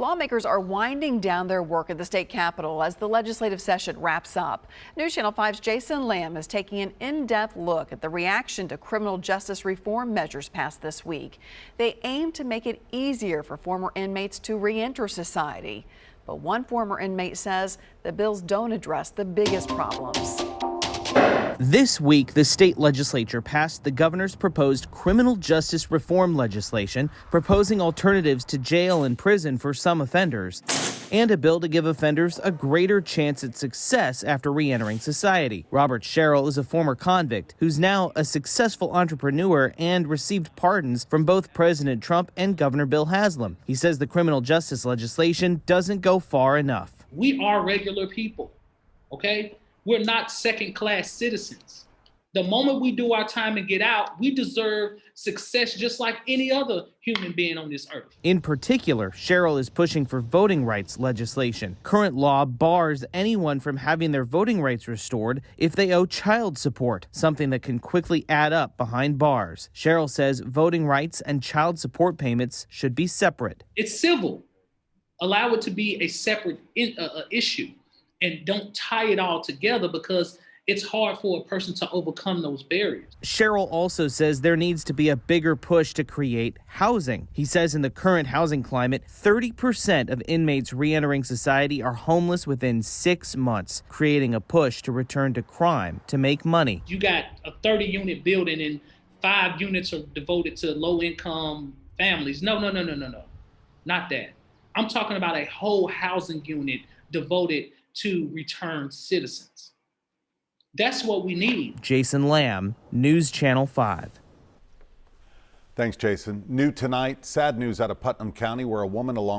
Lawmakers are winding down their work at the state capitol as the legislative session wraps up. News Channel 5's Jason Lamb is taking an in-depth look at the reaction to criminal justice reform measures passed this week. They aim to make it easier for former inmates to re-enter society. But one former inmate says the bills don't address the biggest problems. This week, the state legislature passed the governor's proposed criminal justice reform legislation, proposing alternatives to jail and prison for some offenders, and a bill to give offenders a greater chance at success after re-entering society. Robert SHERRILL is a former convict who's now a successful entrepreneur and received pardons from both President Trump and Governor Bill Haslam. He says the criminal justice legislation doesn't go far enough. We are regular people, okay? We're not second-class citizens. The moment we do our time and get out, we deserve success just like any other human being on this earth. In particular, SHERRILL is pushing for voting rights legislation. Current law bars anyone from having their voting rights restored if they owe child support, something that can quickly add up behind bars. SHERRILL says voting rights and child support payments should be separate. It's civil. Allow it to be a separate issue. And don't tie it all together because it's hard for a person to overcome those barriers. SHERRILL also says there needs to be a bigger push to create housing. He says in the current housing climate, 30% of inmates re-entering society are homeless within 6 months, creating a push to return to crime to make money. You got a 30-unit building and 5 units are devoted to low-income families. No. Not that. I'm talking about a whole housing unit devoted to returned citizens. That's what we need. Jason Lamb, News Channel 5. Thanks, Jason. New tonight, sad news out of Putnam County where a woman along with